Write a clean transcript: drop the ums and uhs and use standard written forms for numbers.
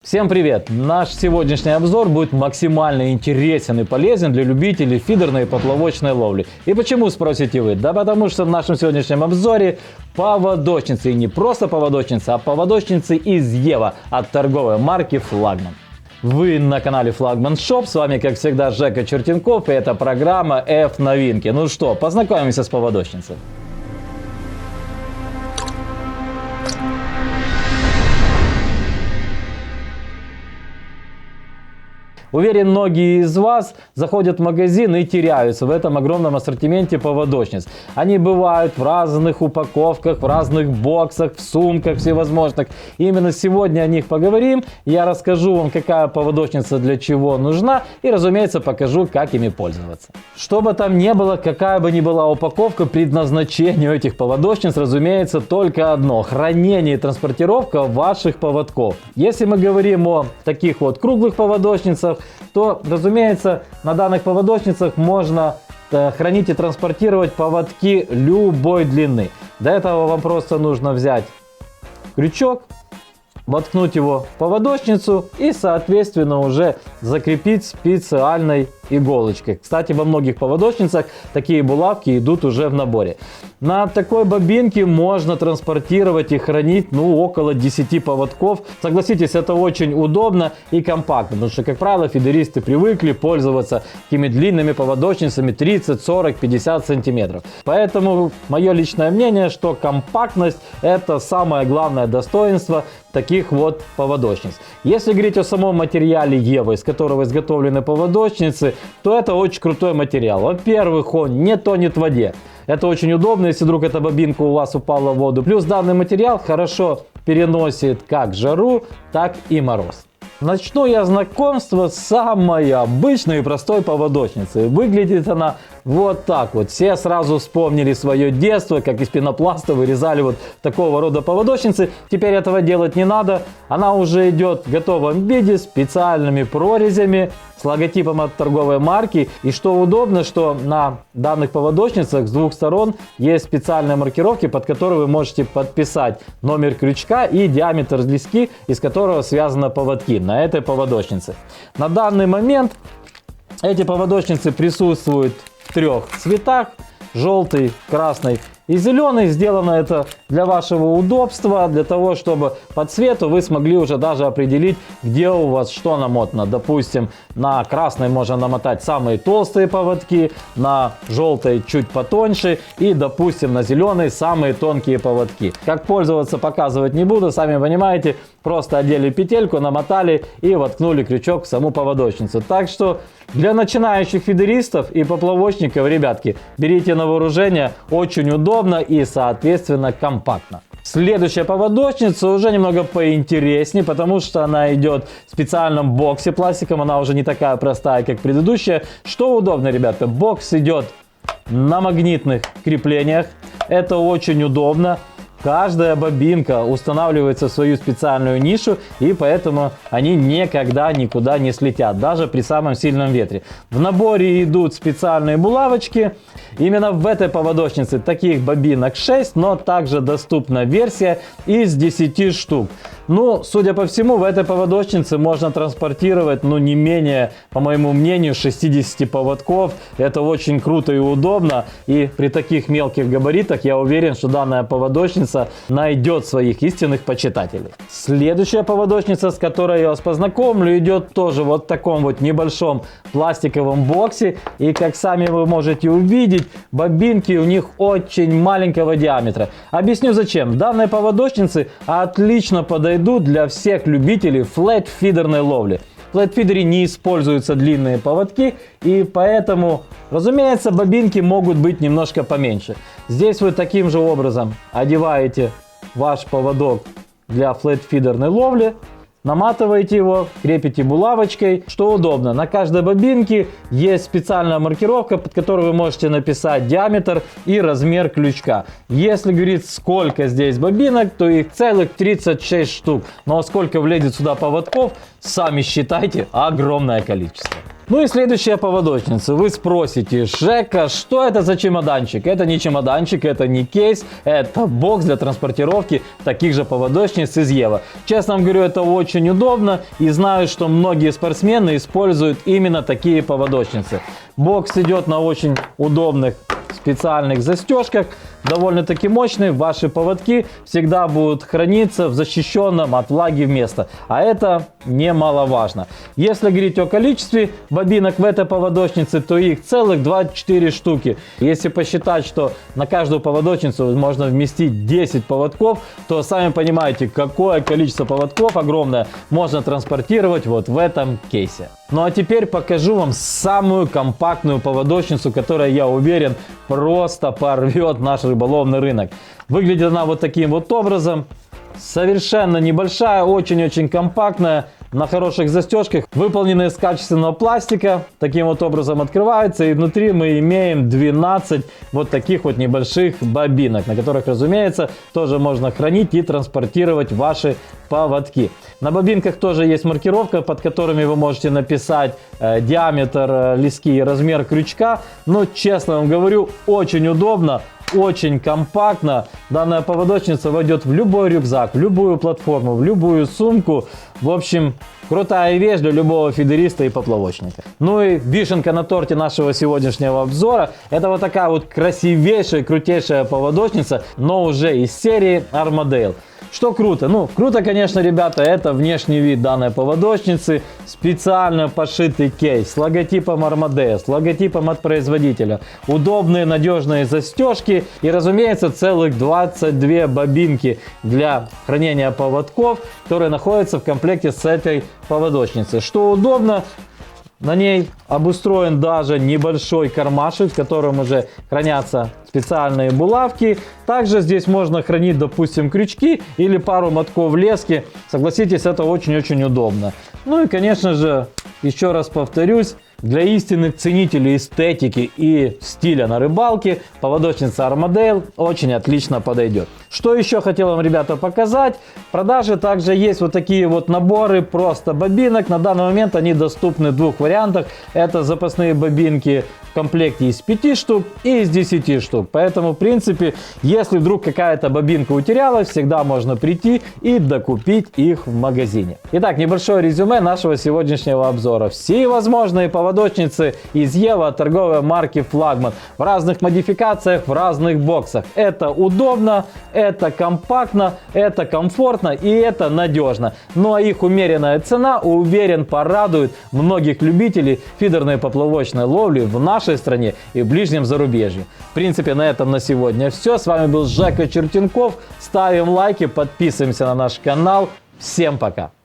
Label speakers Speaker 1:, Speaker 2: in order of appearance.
Speaker 1: Всем привет! Наш сегодняшний обзор будет максимально интересен и полезен для любителей фидерной и поплавочной ловли. И почему, спросите вы? Да потому что в нашем сегодняшнем обзоре поводочницы. И не просто поводочницы, а поводочницы из Ева от торговой марки Флагман. Вы на канале Флагман Шоп, с вами как всегда Жека Чертенков, и это программа F-новинки. Ну что, познакомимся с поводочницей. Уверен, многие из вас заходят в магазин и теряются в этом огромном ассортименте поводочниц. Они бывают в разных упаковках, в разных боксах, в сумках всевозможных. И именно сегодня о них поговорим. Я расскажу вам, какая поводочница для чего нужна. И, разумеется, покажу, как ими пользоваться. Что бы там ни было, какая бы ни была упаковка, предназначение этих поводочниц, разумеется, только одно. Хранение и транспортировка ваших поводков. Если мы говорим о таких вот круглых поводочницах, то, разумеется, на данных поводочницах можно хранить и транспортировать поводки любой длины. Для этого вам просто нужно взять крючок, воткнуть его в поводочницу и, соответственно, уже закрепить специальной иголочкой. Кстати, во многих поводочницах такие булавки идут уже в наборе. На такой бобинке можно транспортировать и хранить около 10 поводков. Согласитесь, это очень удобно и компактно, потому что, как правило, фидеристы привыкли пользоваться такими длинными поводочницами 30, 40, 50 сантиметров. Поэтому мое личное мнение, что компактность – это самое главное достоинство таких вот поводочниц. Если говорить о самом материале Ева, из которого изготовлены поводочницы, то это очень крутой материал. Во-первых, он не тонет в воде. Это очень удобно, если вдруг эта бобинка у вас упала в воду. Плюс данный материал хорошо переносит как жару, так и мороз. Начну я знакомство с самой обычной и простой поводочницы. Выглядит она вот так вот. Все сразу вспомнили свое детство, как из пенопласта вырезали вот такого рода поводочницы. Теперь этого делать не надо. Она уже идет в готовом виде, с специальными прорезями, с логотипом от торговой марки. И что удобно, что на данных поводочницах с двух сторон есть специальные маркировки, под которые вы можете подписать номер крючка и диаметр лески, из которого связаны поводки на этой поводочнице. На данный момент эти поводочницы присутствуют в трех цветах: желтый, красный и зеленый. Сделано это для вашего удобства, для того, чтобы по цвету вы смогли уже даже определить, где у вас что намотано. Допустим, на красный можно намотать самые толстые поводки, на желтый чуть потоньше и, допустим, на зеленый самые тонкие поводки. Как пользоваться, показывать не буду, сами понимаете. Просто одели петельку, намотали и воткнули крючок в саму поводочницу. Так что для начинающих фидеристов и поплавочников, ребятки, берите на вооружение, очень удобно и, соответственно, компактно. Следующая поводочница уже немного поинтереснее, потому что она идет в специальном боксе пластиком, она уже не такая простая, как предыдущая. Что удобно, ребята, бокс идет на магнитных креплениях, это очень удобно. Каждая бобинка устанавливается в свою специальную нишу, и поэтому они никогда никуда не слетят, даже при самом сильном ветре. В наборе идут специальные булавочки. Именно в этой поводочнице таких бобинок 6, но также доступна версия из 10 штук. Судя по всему, в этой поводочнице можно транспортировать, не менее, по моему мнению, 60 поводков. Это очень круто и удобно. И при таких мелких габаритах я уверен, что данная поводочница найдет своих истинных почитателей. Следующая поводочница, с которой я вас познакомлю, идет тоже вот в таком вот небольшом пластиковом боксе. И как сами вы можете увидеть, бобинки у них очень маленького диаметра. Объясню зачем. Данные поводочницы отлично подойдут для всех любителей флэт-фидерной ловли. В флэт-фидере не используются длинные поводки, и поэтому, разумеется, бобинки могут быть немножко поменьше. Здесь вы таким же образом одеваете ваш поводок для флэт-фидерной ловли, наматываете его, крепите булавочкой. Что удобно, на каждой бобинке есть специальная маркировка, под которой вы можете написать диаметр и размер крючка. Если говорить, сколько здесь бобинок, то их целых 36 штук. Но сколько влезет сюда поводков, сами считайте, огромное количество. Ну и следующая поводочница. Вы спросите, Жека, что это за чемоданчик? Это не чемоданчик, это не кейс, это бокс для транспортировки таких же поводочниц из Ева. Честно вам говорю, это очень удобно и знаю, что многие спортсмены используют именно такие поводочницы. Бокс идет на очень удобных специальных застежках, довольно-таки мощные. Ваши поводки всегда будут храниться в защищенном от влаги месте, а это немаловажно. Если говорить о количестве бобинок в этой поводочнице, то их целых 24 штуки. Если посчитать, что на каждую поводочницу можно вместить 10 поводков, то сами понимаете, какое количество поводков огромное можно транспортировать вот в этом кейсе. Ну а теперь покажу вам самую компактную поводочницу, которая, я уверен, просто порвет наш рыболовный рынок. Выглядит она вот таким вот образом. Совершенно небольшая, очень-очень компактная, на хороших застежках, выполненная из качественного пластика. Таким вот образом открывается, и внутри мы имеем 12 вот таких вот небольших бобинок, на которых, разумеется, тоже можно хранить и транспортировать ваши поводки. На бобинках тоже есть маркировка, под которыми вы можете написать диаметр лески и размер крючка. Но, честно вам говорю, очень удобно. Очень компактно. Данная поводочница войдет в любой рюкзак, в любую платформу, в любую сумку. В общем, крутая вещь для любого фидериста и поплавочника. Ну и вишенка на торте нашего сегодняшнего обзора. Это вот такая вот красивейшая, крутейшая поводочница, но уже из серии Armadale. Что круто? Ну, круто, конечно, ребята, это внешний вид данной поводочницы. Специально пошитый кейс с логотипом Armadale, с логотипом от производителя. Удобные, надежные застежки и, разумеется, целых 22 бобинки для хранения поводков, которые находятся в комплекте с этой поводочницей. Что удобно, на ней обустроен даже небольшой кармашек, в котором уже хранятся специальные булавки. Также здесь можно хранить, допустим, крючки или пару мотков лески. Согласитесь, это очень-очень удобно. Ну и, конечно же, еще раз повторюсь, для истинных ценителей эстетики и стиля на рыбалке поводочница Armadale очень отлично подойдет. Что еще хотел вам, ребята, показать? В продаже также есть вот такие вот наборы просто бобинок. На данный момент они доступны в двух вариантах. Это запасные бобинки в комплекте из 5 штук и из 10 штук. Поэтому, в принципе, если вдруг какая-то бобинка утерялась, всегда можно прийти и докупить их в магазине. Итак, небольшое резюме нашего сегодняшнего обзора. Все возможные поводочницы из Ева, торговой марки Флагман, в разных модификациях, в разных боксах. Это удобно, это компактно, это комфортно и это надежно. Ну а их умеренная цена, уверен, порадует многих любителей фидерной поплавочной ловли в нашей стране и в ближнем зарубежье. В принципе, на этом на сегодня все. С вами был Жека Чертенков. Ставим лайки, подписываемся на наш канал. Всем пока!